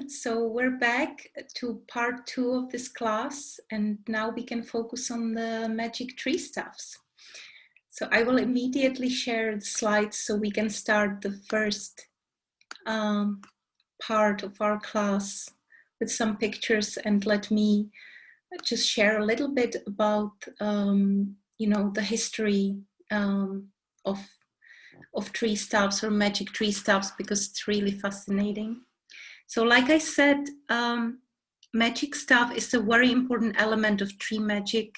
So we're back to part 2 of this class, and now we can focus on the magic tree staffs. So I will immediately share the slides so we can start the first part of our class with some pictures, and let me just share a little bit about the history of tree staffs or magic tree staffs, because it's really fascinating. So like I said, magic staff is a very important element of tree magic,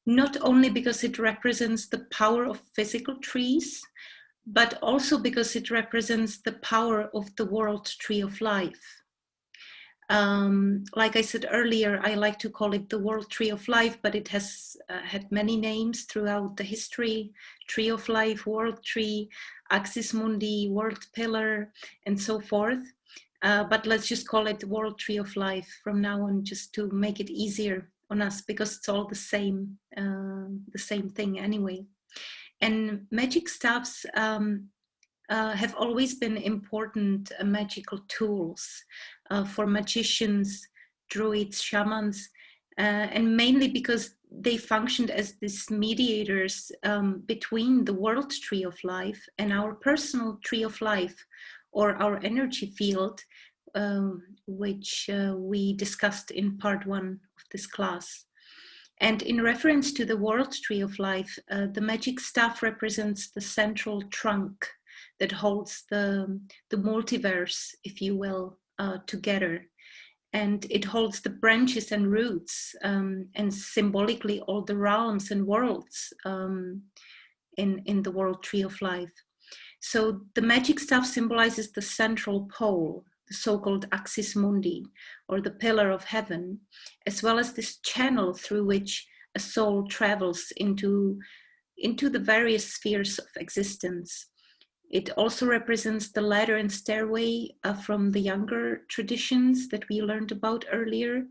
not only because it represents the power of physical trees, but also because it represents the power of the world tree of life. Like I said earlier, I like to call it the world tree of life, but it has had many names throughout the history: tree of life, world tree, axis mundi, world pillar, and so forth. But let's just call it the world tree of life from now on, just to make it easier on us, because it's all the same thing anyway. And magic staffs have always been important magical tools for magicians, druids, shamans, and mainly because they functioned as these mediators between the world tree of life and our personal tree of life, or our energy field, which we discussed in part 1 of this class. And in reference to the world tree of life, the magic staff represents the central trunk that holds the multiverse, if you will, together. And it holds the branches and roots, and symbolically all the realms and worlds in the world tree of life. So the magic staff symbolizes the central pole, the so-called axis mundi, or the pillar of heaven, as well as this channel through which a soul travels into the various spheres of existence. It also represents the ladder and stairway from the younger traditions that we learned about earlier.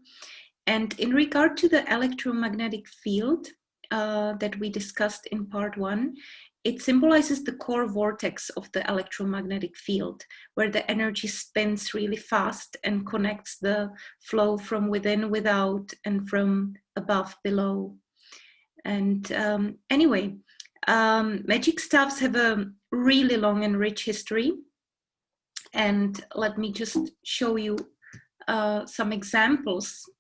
And in regard to the electromagnetic field that we discussed in part 1, it symbolizes the core vortex of the electromagnetic field, where the energy spins really fast and connects the flow from within, without, and from above, below. And anyway, magic staffs have a really long and rich history. And let me just show you some examples.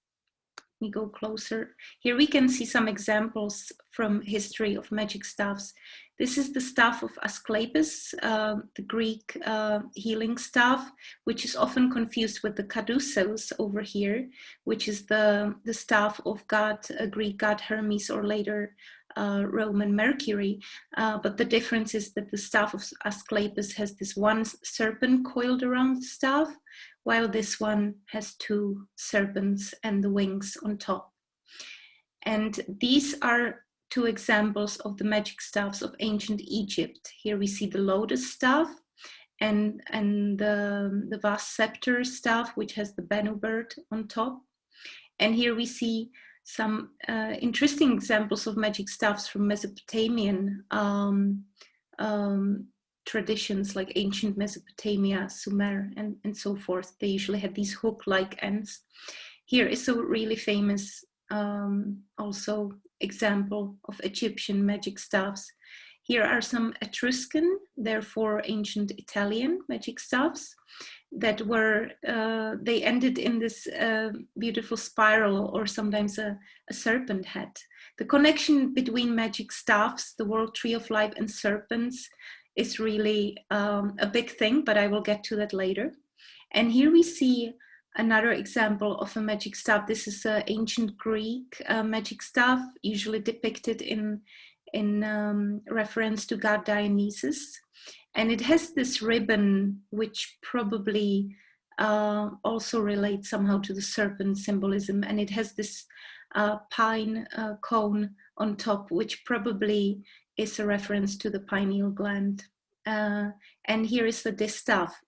Let me go closer. Here we can see some examples from history of magic staffs. This is the staff of Asclepius, the Greek healing staff, which is often confused with the caduceus over here, which is the staff of Greek god Hermes, or later Roman Mercury. But the difference is that the staff of Asclepius has this one serpent coiled around the staff, while this one has 2 serpents and the wings on top. And these are 2 examples of the magic staffs of ancient Egypt. Here we see the lotus staff and the vast scepter staff, which has the Bennu bird on top. And here we see some interesting examples of magic staffs from Mesopotamian traditions, like ancient Mesopotamia, Sumer, and so forth. They usually had these hook-like ends. Here is a really famous also example of Egyptian magic staffs. Here are some Etruscan, therefore ancient Italian magic staffs that were, they ended in this beautiful spiral, or sometimes a serpent head. The connection between magic staffs, the world tree of life, and serpents is really a big thing, but I will get to that later. And here we see another example of a magic staff. This is an ancient Greek magic staff, usually depicted in reference to god Dionysus. And it has this ribbon, which probably also relates somehow to the serpent symbolism. And it has this pine cone on top, which probably is a reference to the pineal gland. And here is the distaff,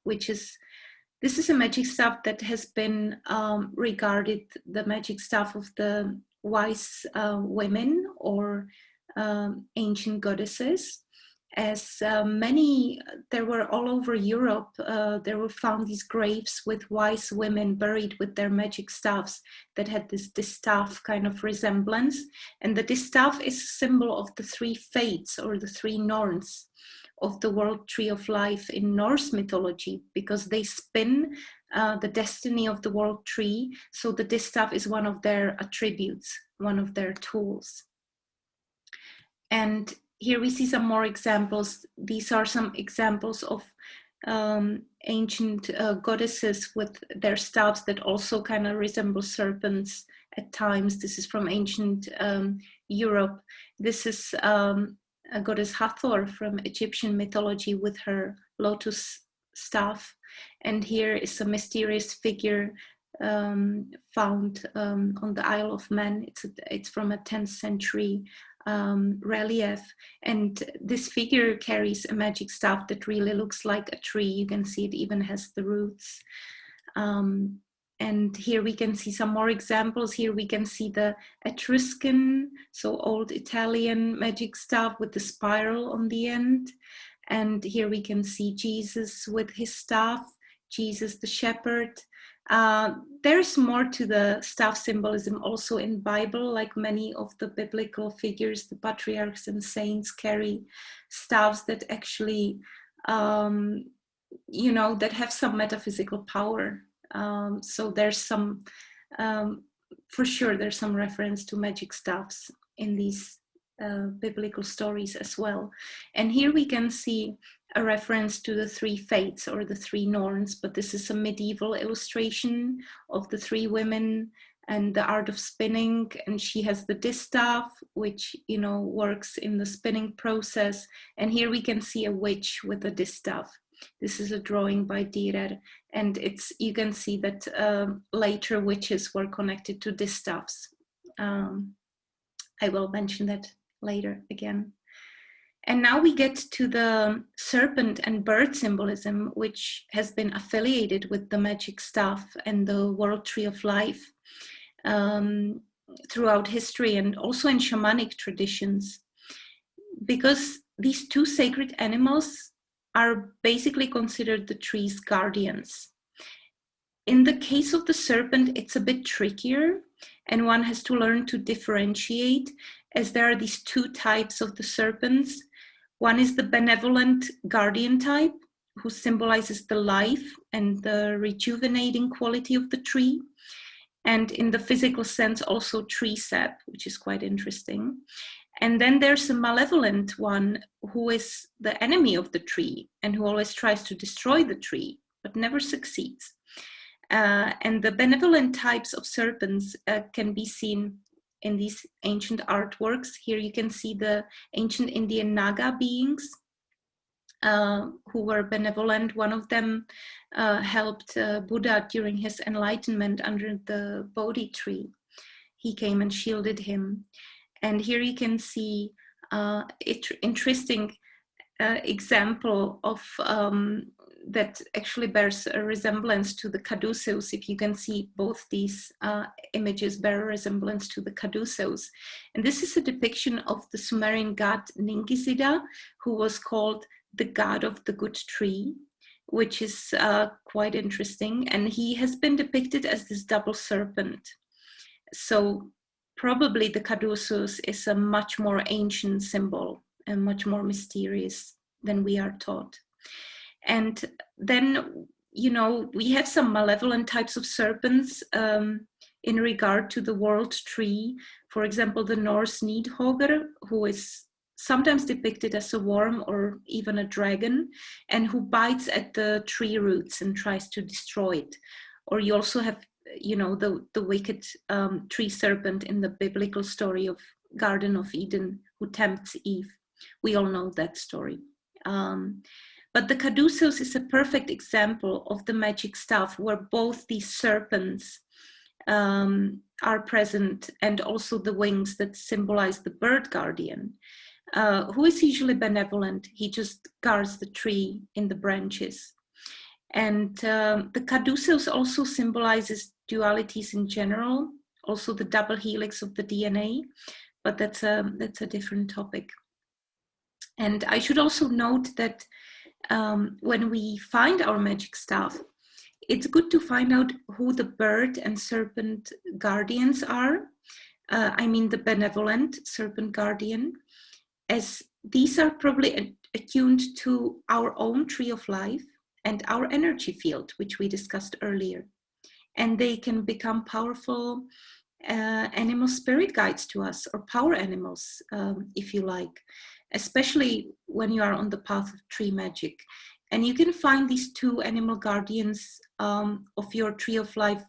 this is a magic staff that has been regarded the magic staff of the wise women, or ancient goddesses. as there were all over Europe, there were found these graves with wise women buried with their magic staffs that had this distaff kind of resemblance. And the distaff is a symbol of the three fates, or the three Norns of the world tree of life in Norse mythology, because they spin the destiny of the world tree. So the distaff is one of their attributes, one of their tools. And here we see some more examples. These are some examples of ancient goddesses with their staffs that also kind of resemble serpents at times. This is from ancient Europe. This is a goddess Hathor from Egyptian mythology with her lotus staff. And here is a mysterious figure found on the Isle of Man. It's from a 10th century relief, and this figure carries a magic staff that really looks like a tree. You can see it even has the roots. And here we can see some more examples. Here we can see the Etruscan, so old Italian magic staff with the spiral on the end. And here we can see Jesus with his staff, Jesus the shepherd. There's more to the staff symbolism also in Bible, like many of the biblical figures, the patriarchs and saints carry staffs that actually, that have some metaphysical power. So there's some, for sure, there's some reference to magic staffs in these biblical stories as well. And here we can see a reference to the three fates, or the three Norns, but this is a medieval illustration of the three women and the art of spinning. And she has the distaff, which, works in the spinning process. And here we can see a witch with a distaff. This is a drawing by Dürer, and you can see that later witches were connected to distaffs. I will mention that later again. And now we get to the serpent and bird symbolism, which has been affiliated with the magic staff and the world tree of life throughout history, and also in shamanic traditions, because these two sacred animals are basically considered the tree's guardians. In the case of the serpent, it's a bit trickier, and one has to learn to differentiate, as there are these two types of the serpents. One is the benevolent guardian type, who symbolizes the life and the rejuvenating quality of the tree. And in the physical sense, also tree sap, which is quite interesting. And then there's a malevolent one, who is the enemy of the tree and who always tries to destroy the tree, but never succeeds. And the benevolent types of serpents can be seen in these ancient artworks. Here you can see the ancient Indian Naga beings who were benevolent. One of them helped Buddha during his enlightenment under the Bodhi tree. He came and shielded him. And here you can see interesting example of that actually bears a resemblance to the caduceus. If you can see, both these images bear a resemblance to the caduceus. And this is a depiction of the Sumerian god Ningishida, who was called the god of the good tree, which is quite interesting. And he has been depicted as this double serpent. So probably the caduceus is a much more ancient symbol and much more mysterious than we are taught. And then, we have some malevolent types of serpents in regard to the world tree. For example, the Norse Nidhogger, who is sometimes depicted as a worm or even a dragon, and who bites at the tree roots and tries to destroy it. Or you also have, the wicked tree serpent in the biblical story of Garden of Eden, who tempts Eve. We all know that story. But the caduceus is a perfect example of the magic staff, where both these serpents are present, and also the wings that symbolize the bird guardian, who is usually benevolent. He just guards the tree in the branches. And the caduceus also symbolizes dualities in general, also the double helix of the DNA, but that's a different topic. And I should also note that when we find our magic staff, it's good to find out who the bird and serpent guardians are. I mean the benevolent serpent guardian, as these are probably attuned to our own tree of life and our energy field, which we discussed earlier. And they can become powerful animal spirit guides to us, or power animals, if you like, especially when you are on the path of tree magic. And you can find these two animal guardians of your tree of life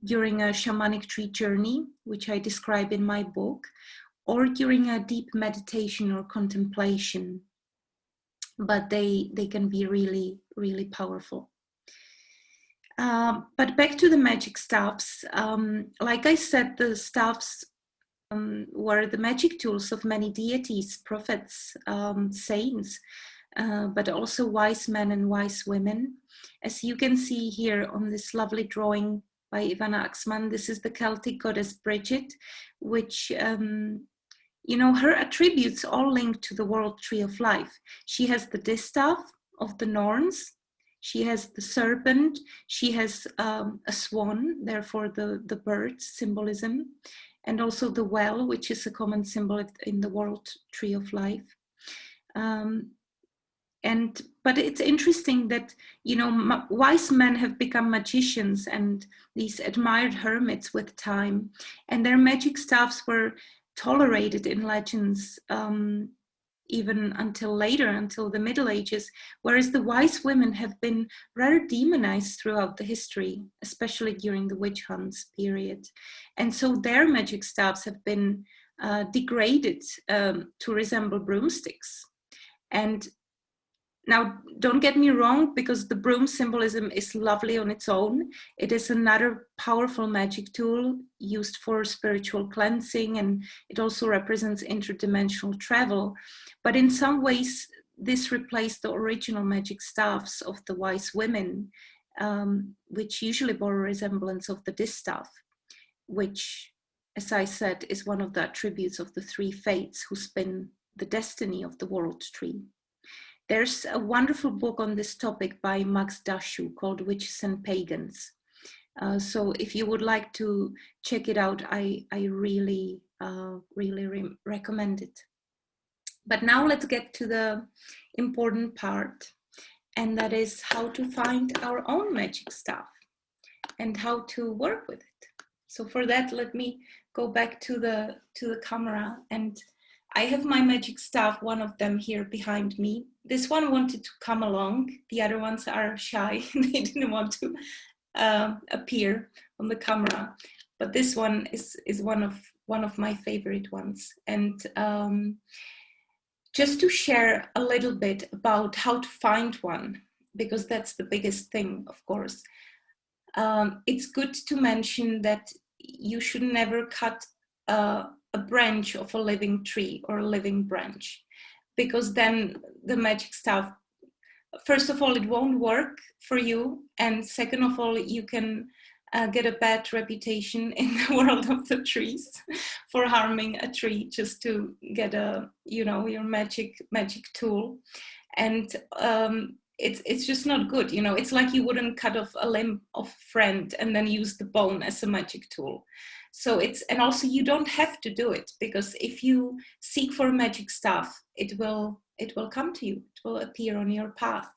during a shamanic tree journey, which I describe in my book, or during a deep meditation or contemplation. But they can be really, really powerful. But back to the magic staffs. Like I said, the staffs were the magic tools of many deities, prophets, saints, but also wise men and wise women. As you can see here on this lovely drawing by Ivana Axman, this is the Celtic goddess Bridget, which, you know, her attributes all linked to the world tree of life. She has the distaff of the Norns, she has the serpent, she has a swan, therefore the bird symbolism, and also the well, which is a common symbol in the world tree of life. But it's interesting that, you know, wise men have become magicians and these admired hermits with time, and their magic staffs were tolerated in legends even until later, until the Middle Ages, whereas the wise women have been rather demonized throughout the history, especially during the witch hunts period. And so their magic staffs have been degraded to resemble broomsticks. And now, don't get me wrong, because the broom symbolism is lovely on its own. It is another powerful magic tool used for spiritual cleansing, and it also represents interdimensional travel. But in some ways, this replaced the original magic staffs of the wise women, which usually bore a resemblance of the distaff, which, as I said, is one of the attributes of the three fates who spin the destiny of the world tree. There's a wonderful book on this topic by Max Dashu called Witches and Pagans. So if you would like to check it out, I really, really recommend it. But now let's get to the important part, and that is how to find our own magic staff and how to work with it. So for that, let me go back to the camera, and I have my magic staff, one of them here behind me. This one wanted to come along. The other ones are shy. They didn't want to appear on the camera. But this one is one of my favorite ones. And just to share a little bit about how to find one, because that's the biggest thing, of course. It's good to mention that you should never cut a branch of a living tree or a living branch, because then the magic staff, first of all, it won't work for you, and second of all, you can get a bad reputation in the world of the trees for harming a tree just to get your magic tool. And it's just not good. It's like you wouldn't cut off a limb of a friend and then use the bone as a magic tool. So and also you don't have to do it, because if you seek for magic staff, it will come to you. It will appear on your path.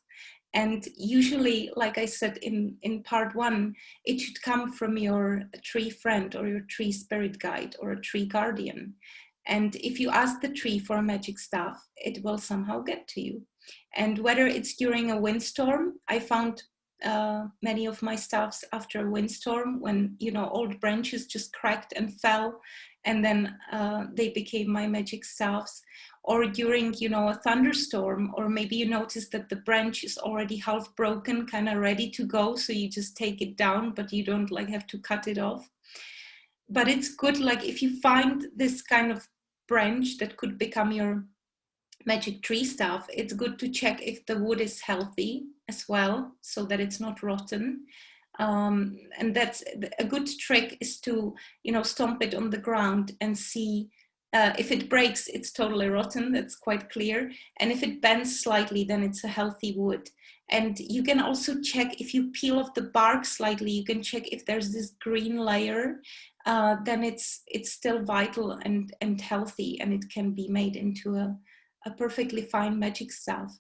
And usually, like I said in part 1, it should come from your tree friend or your tree spirit guide or a tree guardian. And if you ask the tree for a magic staff, it will somehow get to you. And whether it's during a windstorm, I found many of my staffs after a windstorm when, old branches just cracked and fell, and then they became my magic staffs. Or during, a thunderstorm, or maybe you notice that the branch is already half broken, kind of ready to go, so you just take it down, but you don't have to cut it off. But it's good, if you find this kind of branch that could become your magic tree staff, it's good to check if the wood is healthy as well, so that it's not rotten. And that's a good trick, is to stomp it on the ground and see If it breaks, it's totally rotten, that's quite clear. And if it bends slightly, then it's a healthy wood. And you can also check, if you peel off the bark slightly, you can check if there's this green layer, then it's still vital and healthy, and it can be made into a perfectly fine magic staff.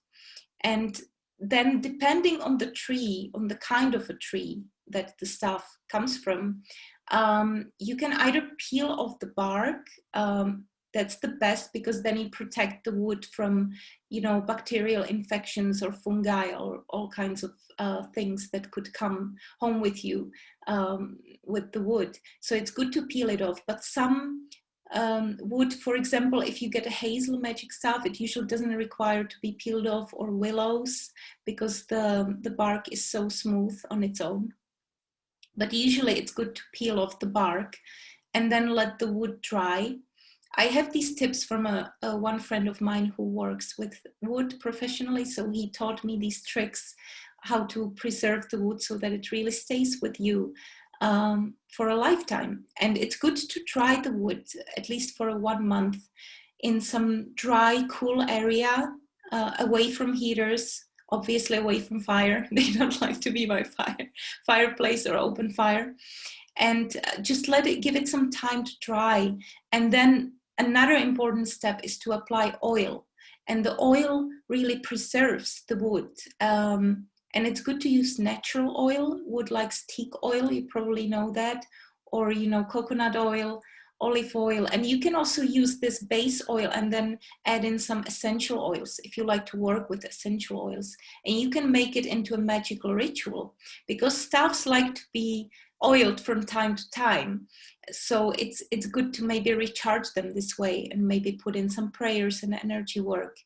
And then depending on the tree, on the kind of a tree that the staff comes from, you can either peel off the bark. That's the best, because then you protect the wood from, you know, bacterial infections or fungi or all kinds of things that could come home with you with the wood. So it's good to peel it off. But some wood, for example, if you get a hazel magic staff, it usually doesn't require to be peeled off, or willows, because the bark is so smooth on its own. But usually it's good to peel off the bark and then let the wood dry. I have these tips from one friend of mine who works with wood professionally. So he taught me these tricks, how to preserve the wood so that it really stays with you for a lifetime. And it's good to dry the wood, at least for 1 month, in some dry, cool area, away from heaters, obviously away from fire. They don't like to be by fireplace or open fire. And just give it some time to dry. And then another important step is to apply oil. And the oil really preserves the wood. And it's good to use natural oil. Wood likes teak oil, you probably know that. Or, you know, coconut oil, olive oil. And you can also use this base oil and then add in some essential oils if you like to work with essential oils. And you can make it into a magical ritual, because staffs like to be oiled from time to time. So it's good to maybe recharge them this way, and maybe put in some prayers and energy work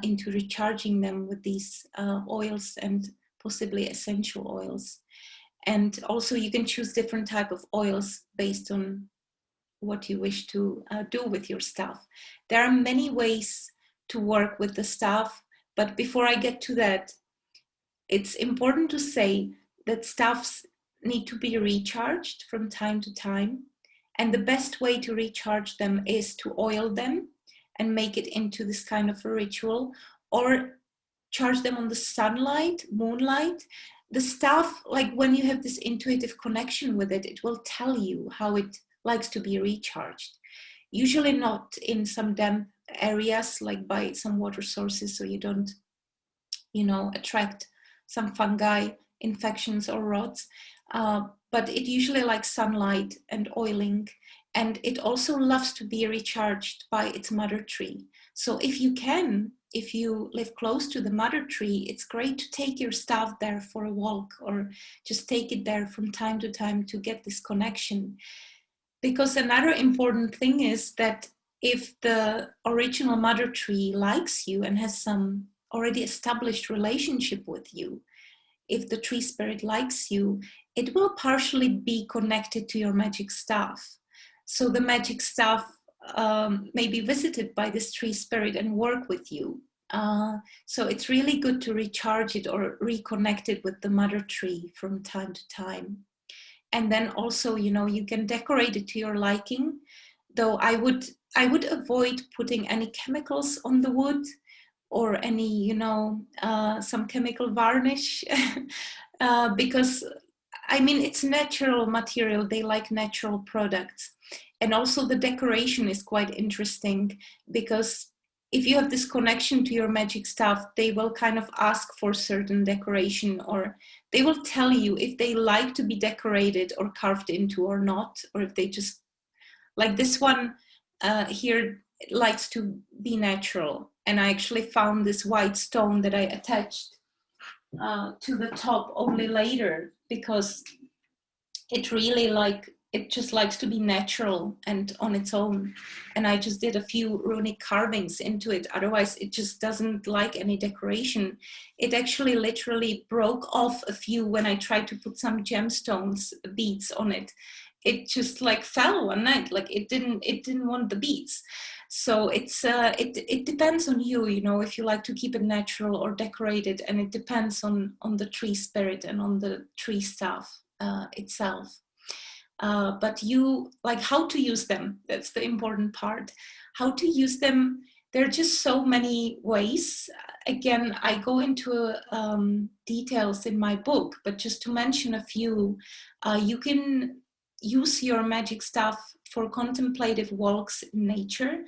into recharging them with these oils and possibly essential oils. And also you can choose different type of oils based on what you wish to do with your staff. There are many ways to work with the staff, but before I get to that, it's important to say that staffs need to be recharged from time to time. And the best way to recharge them is to oil them and make it into this kind of a ritual, or charge them on the sunlight, moonlight. The staff, like when you have this intuitive connection with it, it will tell you how it likes to be recharged. Usually not in some damp areas, like by some water sources, so you don't, you know, attract some fungi, infections or rots. But it usually likes sunlight and oiling. And it also loves to be recharged by its mother tree. So if you live close to the mother tree, it's great to take your staff there for a walk, or just take it there from time to time to get this connection. Because another important thing is that if the original mother tree likes you and has some already established relationship with you, if the tree spirit likes you, it will partially be connected to your magic staff. So the magic staff may be visited by this tree spirit and work with you. So it's really good to recharge it or reconnect it with the mother tree from time to time. And then also, you know, you can decorate it to your liking, though I would avoid putting any chemicals on the wood, or any, you know, some chemical varnish, because I mean, it's natural material. They like natural products. And also the decoration is quite interesting, because if you have this connection to your magic staff, they will kind of ask for certain decoration, or they will tell you if they like to be decorated or carved into or not, or if they just, like this one here likes to be natural. And I actually found this white stone that I attached to the top only later, because it really it just likes to be natural and on its own. And I just did a few runic carvings into it. Otherwise, it just doesn't like any decoration. It actually literally broke off a few when I tried to put some gemstones beads on it. It just like fell one night. Like it didn't want the beads. So it depends on you, you know, if you like to keep it natural or decorated, and it depends on the tree spirit and on the tree staff itself. but you, like, how to use them, that's the important part. How to use them, there are just so many ways. Again, I go into details in my book, but just to mention a few, you can use your magic staff for contemplative walks in nature,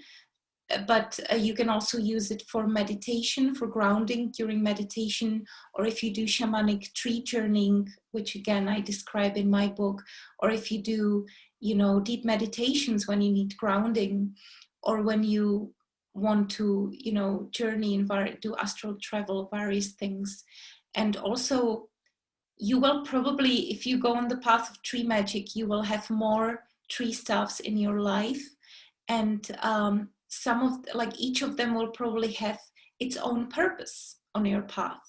but you can also use it for meditation, for grounding during meditation, or if you do shamanic tree journeying, which again I describe in my book, or if you do, you know, deep meditations when you need grounding, or when you want to, you know, journey and do astral travel, various things. And also, you will probably, if you go on the path of tree magic, you will have more tree staffs in your life, and some of, like, each of them will probably have its own purpose on your path.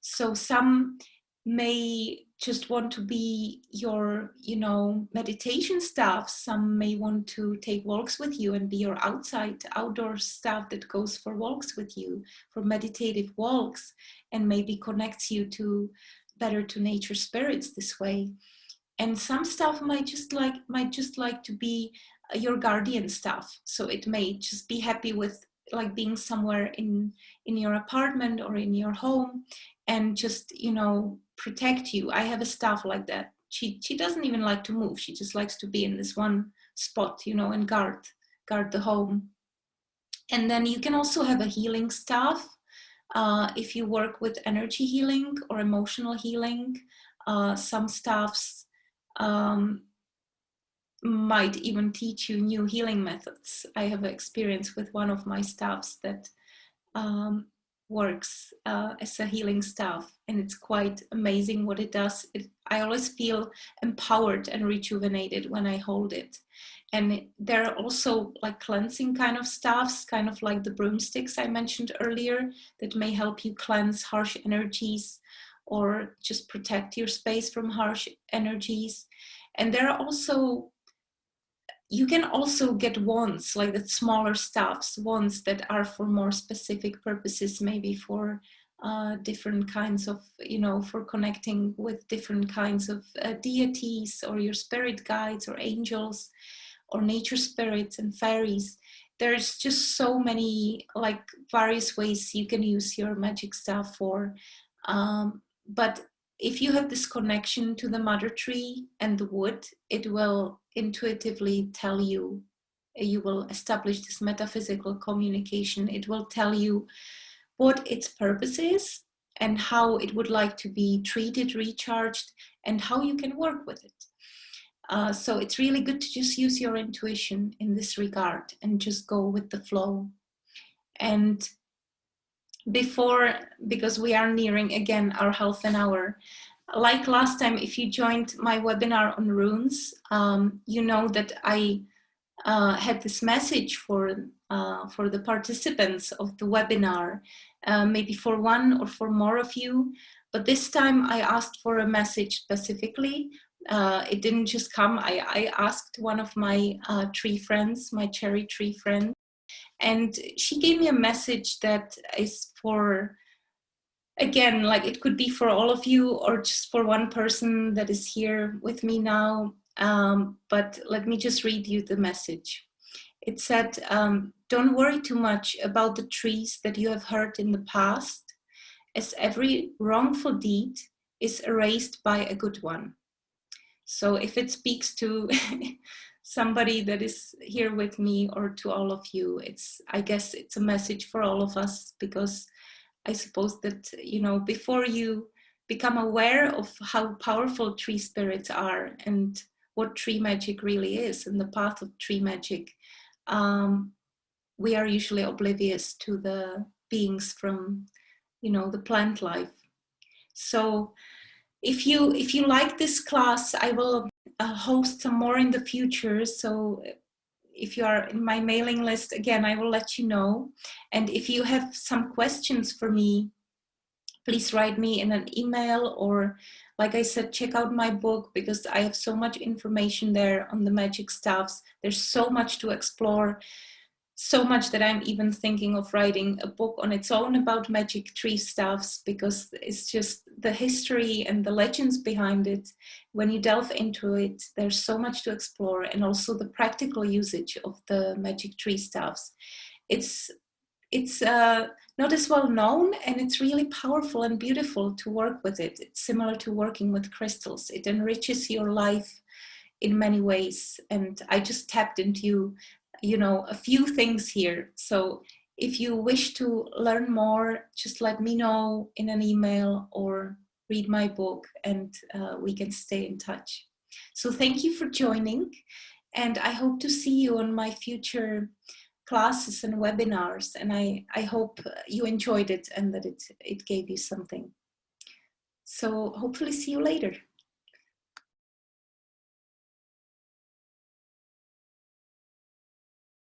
So some may just want to be your, you know, meditation staff. Some may want to take walks with you and be your outdoor staff that goes for walks with you, for meditative walks, and maybe connects you to better to nature spirits this way. And some stuff might just like to be your guardian staff. So it may just be happy with, like, being somewhere in your apartment or in your home and just, you know, protect you. I have a staff like that. She doesn't even like to move. She just likes to be in this one spot, you know, and guard the home. And then you can also have a healing staff. If you work with energy healing or emotional healing, some staffs might even teach you new healing methods. I have experience with one of my staffs that works as a healing staff, and it's quite amazing what it does. I always feel empowered and rejuvenated when I hold it. And there are also like cleansing kind of staffs, kind of like the broomsticks I mentioned earlier, that may help you cleanse harsh energies or just protect your space from harsh energies. And there are also, you can also get wands, like the smaller staffs, wands that are for more specific purposes, maybe for different kinds of, you know, for connecting with different kinds of deities or your spirit guides or angels or nature spirits and fairies. There's just so many, like, various ways you can use your magic staff for. But if you have this connection to the mother tree and the wood, it will intuitively tell you, you will establish this metaphysical communication. It will tell you what its purpose is and how it would like to be treated, recharged, and how you can work with it. So it's really good to just use your intuition in this regard and just go with the flow. And because we are nearing again our half an hour, like last time, if you joined my webinar on runes, you know that I had this message for the participants of the webinar, maybe for one or for more of you. But this time I asked for a message specifically. It didn't just come. I asked one of my tree friends, my cherry tree friend, and she gave me a message that is for, again, like, it could be for all of you or just for one person that is here with me now. But let me just read you the message. It said, don't worry too much about the trees that you have hurt in the past, as every wrongful deed is erased by a good one. So if it speaks to somebody that is here with me or to all of you, I guess it's a message for all of us, because I suppose that, you know, before you become aware of how powerful tree spirits are and what tree magic really is and the path of tree magic, we are usually oblivious to the beings from, you know, the plant life. So if you like this class, I will host some more in the future. So if you are in my mailing list, again, I will let you know. And if you have some questions for me, please write me in an email, or, like I said, check out my book, because I have so much information there on the magic staffs. There's so much to explore. so much that I'm even thinking of writing a book on its own about magic tree staffs, because it's just the history and the legends behind it. When you delve into it, there's so much to explore, and also the practical usage of the magic tree staffs. It's not as well known, and it's really powerful and beautiful to work with it. It's similar to working with crystals. It enriches your life in many ways, and I just tapped into a few things here. So if you wish to learn more, just let me know in an email or read my book, and we can stay in touch. So thank you for joining, and I hope to see you on my future classes and webinars, and I hope you enjoyed it and that it gave you something. So hopefully see you later.